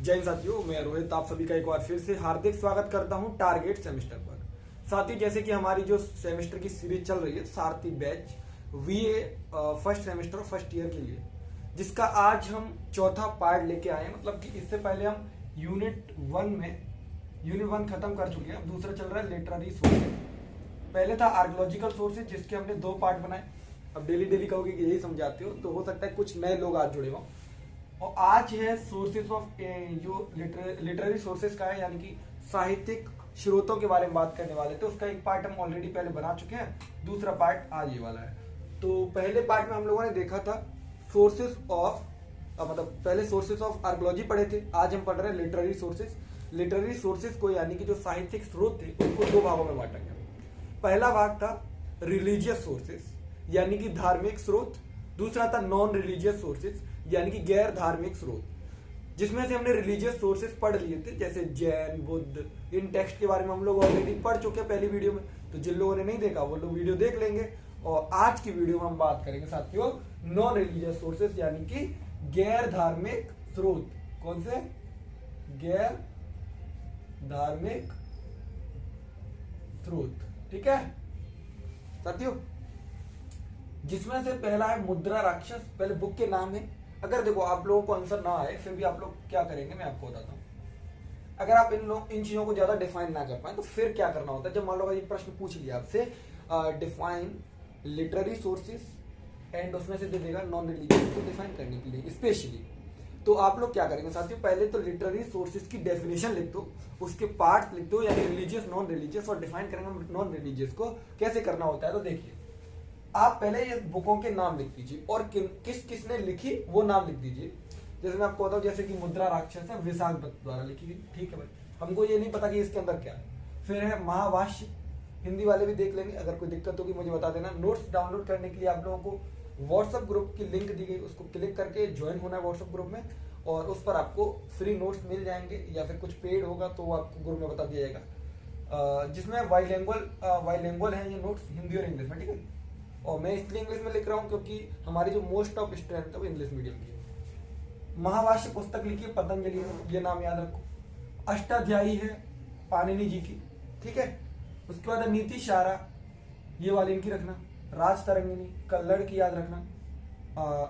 जय हिंद साथियों, मैं रोहित आप सभी का एक बार फिर से हार्दिक स्वागत करता हूं टारगेट सेमेस्टर पर। साथियों, जैसे कि हमारी जो सेमेस्टर की सीरीज चल रही है सारथी batch वीए first semester first year के लिए, जिसका आज हम चौथा पार्ट लेके आए हैं। मतलब कि इससे पहले हम यूनिट 1 खत्म कर चुके हैं। अब दूसरा चल रहा है लिटरेरी सोर्सेज। पहले था आर्कियोलॉजिकल सोर्सेज, जिसके हमने 2 पार्ट बनाए। अब डेली डेली कहोगे कि यही समझाते हो, तो हो सकता है कुछ नए लोग आज जुड़े हों। और आज है सोर्सेज ऑफ जो लिटरेरी सोर्सेज का है, यानी कि साहित्यिक स्रोतों के बारे में बात करने वाले थे। उसका एक पार्ट हम ऑलरेडी पहले बना चुके हैं, दूसरा पार्ट आज ये वाला है। तो पहले पार्ट में हम लोगों ने देखा था सोर्सेज ऑफ मतलब पहले सोर्सेज ऑफ आर्कियोलॉजी पढ़े थे। आज हम पढ़ रहे हैं लिटरेरी सोर्सेज। लिटरेरी सोर्सेज को, यानी कि जो साहित्यिक स्रोत थे, उनको 2 भागों में बांटा गया। पहला भाग था रिलीजियस सोर्सेज, यानी कि धार्मिक स्रोत। दूसरा था नॉन रिलीजियस सोर्सेज, यानी कि गैर धार्मिक स्रोत, जिसमें से हमने रिलीजियस सोर्सेज पढ़ लिए थे, जैसे जैन, बुद्ध। इन टेक्स्ट के बारे में हम लोग ऑलरेडी पढ़ चुके हैं पहली वीडियो में, तो जिन लोगों ने नहीं देखा वो लोग वीडियो देख लेंगे। और आज की वीडियो में हम बात करेंगे साथियों नॉन रिलीजियस सोर्सेज, यानी कि गैर धार्मिक स्रोत। कौन से? गैर धार्मिक स्रोत। ठीक है साथियों, जिसमें से पहला है मुद्रा राक्षस। पहले बुक के नाम है। अगर देखो आप लोगों को आंसर ना आए, फिर भी आप लोग क्या करेंगे मैं आपको बताता हूँ। अगर आप इन चीजों को ज्यादा डिफाइन ना कर पाए, तो फिर क्या करना होता है। जब मान लो ये प्रश्न पूछ लिया आपसे, डिफाइन लिटरेरी सोर्सेज, एंड उसमें से दे देगा नॉन रिलीजियस को डिफाइन करने के लिए स्पेशली, तो आप लोग क्या करेंगे साथियों, पहले तो लिटरेरी सोर्सेज की डेफिनेशन लिख दो, उसके पार्ट लिख दो, यानी रिलीजियस, नॉन रिलीजियस, और डिफाइन करेंगे नॉन रिलीजियस को कैसे करना होता है। तो देखिए, आप पहले ये बुकों के नाम लिख दीजिए और किस किसने लिखी वो नाम लिख दीजिए। जैसे मैं आपको बताऊं, जैसे कि मुद्रा राक्षस है, विशाख दत्त द्वारा लिखी गई। ठीक है भाई, हमको ये नहीं पता कि इसके अंदर क्या है। फिर है महाभाष्य, हिंदी वाले भी देख लेंगे। अगर कोई दिक्कत होगी मुझे बता देना। नोट्स डाउनलोड करने के लिए आप लोगों को व्हाट्सएप ग्रुप की लिंक दी गई, उसको क्लिक करके ज्वाइन होना है व्हाट्सएप ग्रुप में, और उस पर आपको फ्री नोट्स मिल जाएंगे, या फिर कुछ पेड होगा तो आपको ग्रुप में बता दिया जाएगा। जिसमें बाइलिंगुअल है ये नोट्स, हिंदी और इंग्लिश में। ठीक है, और मैं इसलिए इंग्लिश में लिख रहा हूँ क्योंकि हमारी जो मोस्ट ऑफ स्ट्रेंथ है वो इंग्लिश मीडियम की है। महाभाष्य पुस्तक लिखी है पतंजलि ने, ये नाम याद रखो। अष्टाध्यायी है पाणिनि जी की। ठीक है, उसके बाद नीति सारा, ये वाली इनकी रखना। राजतरंगिणी, कल्लड़ की याद रखना।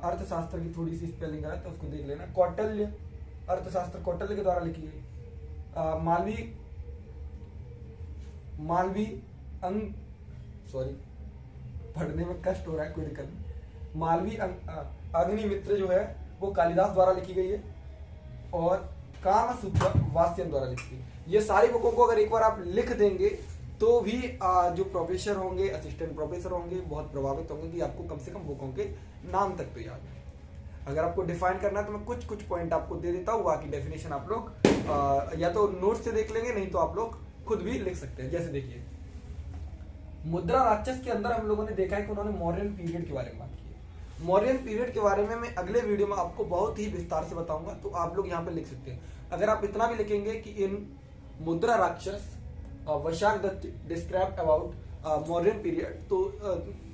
अर्थशास्त्र की थोड़ी सी स्पेलिंग गलत है, उसको देख लेना। कौटिल्य अर्थशास्त्र कौटिल्य के द्वारा लिखी गई। मालवी पढ़ने में कष्ट हो रहा है, कोई दिक्कत नहीं। मालवी अग्निमित्र जो है वो कालिदास द्वारा लिखी गई है, और कामसूत्र वात्स्यन द्वारा लिखी गई। ये सारी बुकों को अगर एक बार आप लिख देंगे तो भी जो प्रोफेसर होंगे, असिस्टेंट प्रोफेसर होंगे, बहुत प्रभावित होंगे कि आपको कम से कम बुकों के नाम तक तो याद है। अगर आपको डिफाइन करना है तो मैं कुछ पॉइंट आपको दे देता हूँ, बाकी डेफिनेशन आप लोग या तो नोट से देख लेंगे, नहीं तो आप लोग खुद भी लिख सकते हैं। जैसे देखिए, मुद्रा राक्षस के अंदर हम लोगों ने देखा है कि उन्होंने मौर्यन पीरियड के बारे में बात की है। मौर्यन पीरियड के बारे में मैं अगले वीडियो में आपको बहुत ही विस्तार से बताऊंगा, तो आप लोग यहाँ पे लिख सकते हैं। अगर आप इतना भी लिखेंगे कि in Mudra Rakshasa Vishakh Datta described about Mauryan period, तो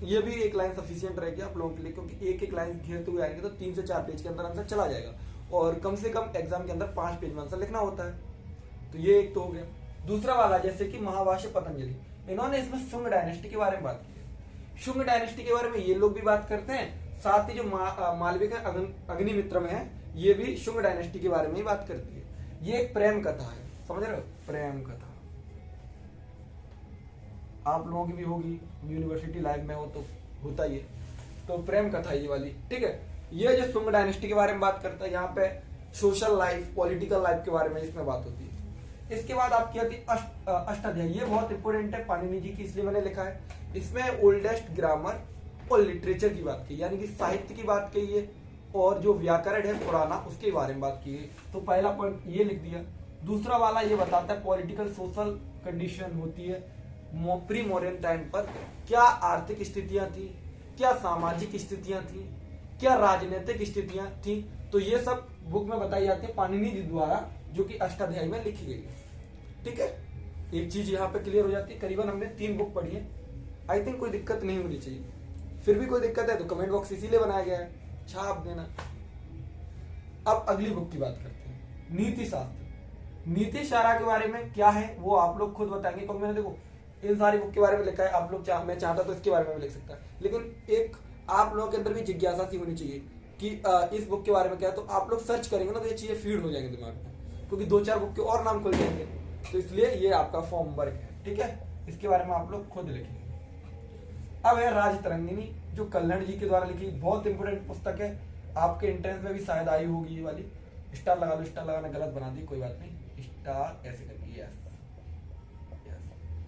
ये भी एक लाइन सफिशिएंट रहेगी आप लोगों के लिए, क्योंकि एक लाइन घेरते हुए आएंगे तो 3 से 4 पेज के अंदर आंसर चला जाएगा, और कम से कम एग्जाम के अंदर 5 पेज में आंसर लिखना होता है। तो ये एक तो हो गया। दूसरा वाला, जैसे कि महाभाष्य पतंजलि, इन्होंने इसमें शुंग डायनेस्टी के बारे में बात की है। शुंग डायनेस्टी के बारे में ये लोग भी बात करते हैं, साथ ही जो मालवी का अग्निमित्र में है, ये भी शुंग डायनेस्टी के बारे में ही बात करती है। ये एक प्रेम कथा है, समझ रहे हो? प्रेम कथा आप लोगों की भी होगी, यूनिवर्सिटी लाइफ में हो तो होता ही है। तो प्रेम कथा ये वाली। ठीक है, ये जो शुंग डायनेस्टी के बारे में बात करता है, यहाँ पे सोशल लाइफ, पॉलिटिकल लाइफ के बारे में इसमें बात होती है। इसके बाद आपकी आती है अष्टाध्यायी। ये बहुत इंपॉर्टेंट है पाणिनि जी की, इसलिए मैंने लिखा है। इसमें ओल्डेस्ट ग्रामर और लिटरेचर की बात की, यानी कि साहित्य की बात कही है, और जो व्याकरण है पुराना उसके बारे में बात की है। तो पहला पॉइंट ये लिख दिया। दूसरा वाला ये बताता है पॉलिटिकल सोशल कंडीशन होती है प्री मॉडर्न टाइम पर, क्या आर्थिक स्थितियां थी, क्या सामाजिक स्थितियां थी, क्या राजनीतिक स्थितियां थी। तो ये सब बुक में बताई जाती है पाणिनि जी द्वारा, जो कि अष्टाध्यायी में लिखी गई है। ठीक है, एक चीज यहाँ पे क्लियर हो जाती है। करीबन हमने 3 बुक पढ़ी है, आई थिंक कोई दिक्कत नहीं होनी चाहिए। फिर भी कोई दिक्कत है तो कमेंट बॉक्स इसीलिए बनाया गया है, छाप देना। अब अगली बुक की बात करते हैं। नीति शास्त्र, नीति शास्त्र के बारे में क्या है वो आप लोग खुद बताएंगे, क्योंकि मैंने देखो इन सारी बुक के बारे में लिखा है। आप लोग मैं चाहता तो इसके बारे में भी लिख सकता, लेकिन एक आप लोगों के अंदर भी जिज्ञासा सी होनी चाहिए कि इस बुक के बारे में क्या है। तो आप लोग सर्च करेंगे ना तो ये चीजें फीड हो जाएंगे दिमाग में, क्योंकि 2-4 बुक के और नाम खुल जाएंगे। तो इसलिए ये आपका फॉर्म वर्क है, ठीक है। इसके बारे में आप लोग खुद लिखेंगे। अब है राजतरंगिणी, जो कल्याण जी के द्वारा लिखी बहुत इंपोर्टेंट पुस्तक है। आपके एंट्रेंस में भी शायद आई होगी ये वाली। स्टार लगा लो, स्टार लगाना गलत बना दी, कोई बात नहीं, स्टार ऐसे करके, यस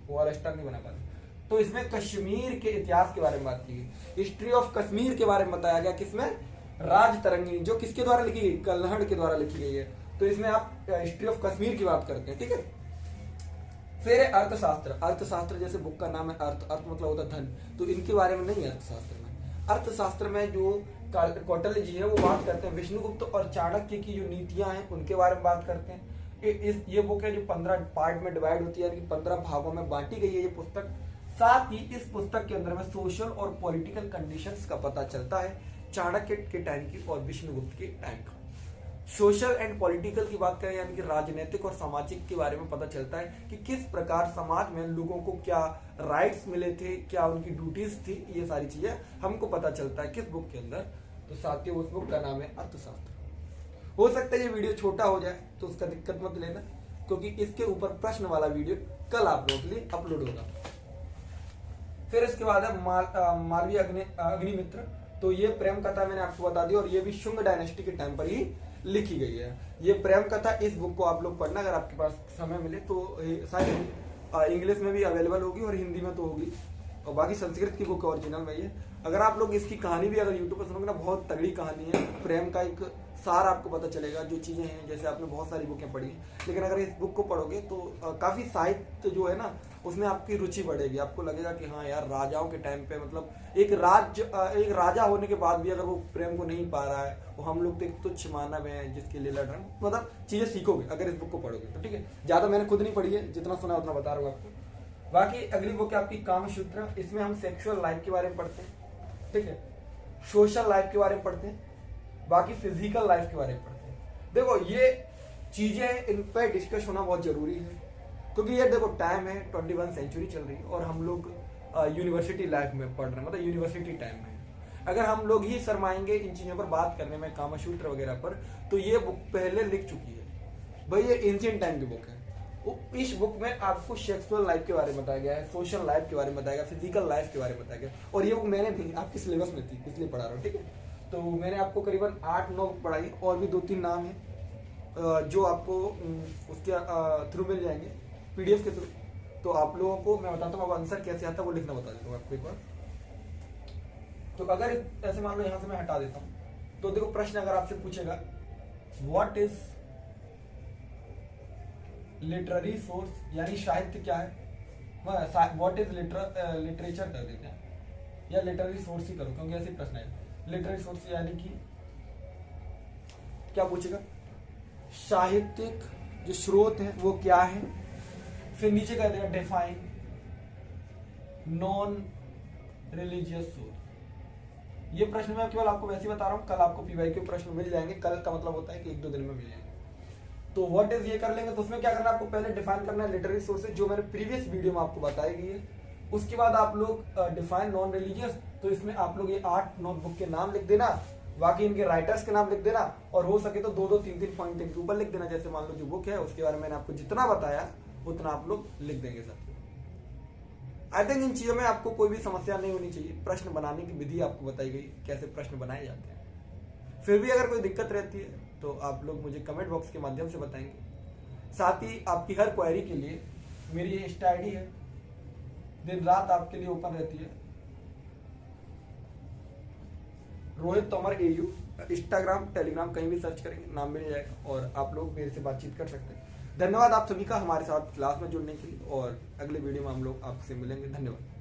वो वाला स्टार नहीं बना पाते। तो इसमें कश्मीर के इतिहास के बारे में बात की गई, हिस्ट्री ऑफ कश्मीर के बारे में बताया गया। किसमें? राजतरंगिणी, जो किसके द्वारा लिखी गई? कल्हड़ के द्वारा लिखी गई है। तो इसमें आप हिस्ट्री ऑफ कश्मीर की बात करते हैं, ठीक है। फिर है अर्थशास्त्र। अर्थशास्त्र जैसे बुक का नाम है अर्थ, अर्थ मतलब होता है धन, तो इनके बारे में नहीं है अर्थशास्त्र में। अर्थशास्त्र में जो कौटिल्य जी है वो बात करते हैं विष्णुगुप्त और चाणक्य की जो नीतियां हैं उनके बारे में बात करते हैं। ये बुक है जो 15 पार्ट में डिवाइड होती है, यानी 15 भागों में बांटी गई है ये पुस्तक। साथ ही इस पुस्तक के अंदर में सोशल और पॉलिटिकल कंडीशंस का पता चलता है, चाणक्य के टाइम की और विष्णुगुप्त के टाइम का। सोशल एंड पॉलिटिकल की बात करें यानी कि राजनीतिक और सामाजिक के बारे में पता चलता है कि किस प्रकार समाज में लोगों को क्या राइट्स मिले थे, क्या उनकी ड्यूटीज थी, ये सारी चीजें हमको पता चलता है किस बुक के अंदर। तो साथियों उस बुक का नाम है अर्थशास्त्र। हो सकता है ये वीडियो छोटा हो जाए तो उसका दिक्कत मत लेना, क्योंकि इसके ऊपर प्रश्न वाला वीडियो कल आप लोगों के लिए अपलोड होगा। फिर इसके बाद है मालवीय अग्निमित्र। तो ये प्रेम कथा मैंने आपको बता दी, और ये भी शुंग डायनेस्टी के टाइम पर ही लिखी गई है। ये प्रेम कथा, इस बुक को आप लोग पढ़ना अगर आपके पास समय मिले तो। शायद इंग्लिश में भी अवेलेबल होगी और हिंदी में तो होगी, और बाकी संस्कृत की बुक ओरिजिनल में है। अगर आप लोग इसकी कहानी भी अगर यूट्यूब पर सुनोगे ना, बहुत तगड़ी कहानी है। प्रेम का एक सार आपको पता चलेगा, जो चीजें हैं, जैसे आपने बहुत सारी बुकें पढ़ी हैं, लेकिन अगर इस बुक को पढ़ोगे तो काफी साहित्य जो है ना उसमें आपकी रुचि बढ़ेगी। आपको लगेगा कि हाँ यार, राजाओं के टाइम पे मतलब एक राजा होने के बाद भी अगर वो प्रेम को नहीं पा रहा है, वो हम लोग तो एक तुच्छ मानव है जिसके लिए लड़ रहे हैं, मतलब चीजें सीखोगे अगर इस बुक को पढ़ोगे तो, ठीक है। ज्यादा मैंने खुद नहीं पढ़ी है, जितना सुना उतना बता रहा हूँ आपको। बाकी अगली बुक है आपकी कामसूत्र। इसमें हम सेक्सुअल लाइफ के बारे में पढ़ते हैं, ठीक है, सोशल लाइफ के बारे में पढ़ते हैं, बाकी फिजिकल लाइफ के बारे में पढ़ते हैं। देखो ये चीजें, इन पर डिस्कस होना बहुत जरूरी है, क्योंकि ये देखो टाइम है 21 सेंचुरी चल रही है और हम लोग यूनिवर्सिटी लाइफ में पढ़ रहे हैं, मतलब यूनिवर्सिटी टाइम में। अगर हम लोग ही शर्माएंगे इन चीजों पर बात करने में, कामसूत्र वगैरह पर, तो ये बुक पहले लिख चुकी है भाई, ये एंशिएंट टाइम की बुक है। इस बुक में आपको सेक्सुअल लाइफ के बारे में बताया गया है, सोशल लाइफ के बारे में बताया गया, फिजिकल लाइफ के बारे में बताया गया। और ये बुक मैंने भी आपके सिलेबस में थी इसलिए पढ़ा रहा हूँ, ठीक है। तो मैंने आपको करीबन 8-9 बुक पढ़ाई, और भी 2-3 नाम है जो आपको उसके थ्रू मिल जाएंगे, PDF के थ्रू। तो आप लोगों को मैं बताता हूँ आंसर कैसे आता है, वो लिखना बता देता हूँ आपको एक बार। तो अगर ऐसे मान लो यहाँ से मैं हटा देता हूँ, तो देखो प्रश्न अगर आपसे पूछेगा व्हाट इज लिटरेरी सोर्स, यानी साहित्य क्या है, व्हाट इज लिटरेचर कर देते हैं, या लिटरेरी सोर्स ही करो, क्योंकि ऐसे प्रश्न है। लिटरेरी सोर्स यानी कि क्या पूछेगा, साहित्यिक जो स्रोत है वो क्या है। फिर नीचे कह देगा डिफाइन नॉन रिलीजियस सोर्स। ये प्रश्न मैं केवल आपको वैसे ही बता रहा हूँ, कल आपको PYQ प्रश्न मिल जाएंगे। कल का मतलब होता है कि 1-2 दिन में मिल जाएंगे। तो व्हाट इज ये कर लेंगे, तो उसमें क्या करना है, आपको पहले डिफाइन करना है लिटरेरी सोर्सेज, जो मैंने प्रीवियस वीडियो में आपको बताई गई है। उसके बाद आप लोग डिफाइन नॉन रिलीजियस, तो इसमें आप लोग ये 8-9 बुक के नाम लिख देना, बाकी इनके राइटर्स के नाम लिख देना, और हो सके तो 2-2, 3-3 पॉइंट इनके ऊपर लिख देना। जैसे मान लो जो बुक है उसके बारे में मैंने आपको जितना बताया उतना आप लोग लिख देंगे सर। आई थिंक इन चीजों में आपको कोई भी समस्या नहीं होनी चाहिए। प्रश्न बनाने की विधि आपको बताई गई, कैसे प्रश्न बनाए जाते हैं। फिर भी अगर कोई दिक्कत रहती है तो आप लोग मुझे कमेंट बॉक्स के माध्यम से बताएंगे। साथ ही आपकी हर क्वेरी के लिए मेरी ये इंस्टा ID है, दिन रात आपके लिए ओपन रहती है, Rohit Tomar AU। Instagram, Telegram कहीं भी सर्च करेंगे नाम मिल जाएगा, और आप लोग मेरे से बातचीत कर सकते हैं। धन्यवाद आप सभी का हमारे साथ क्लास में जुड़ने के लिए, और अगले वीडियो में हम लोग आपसे मिलेंगे। धन्यवाद।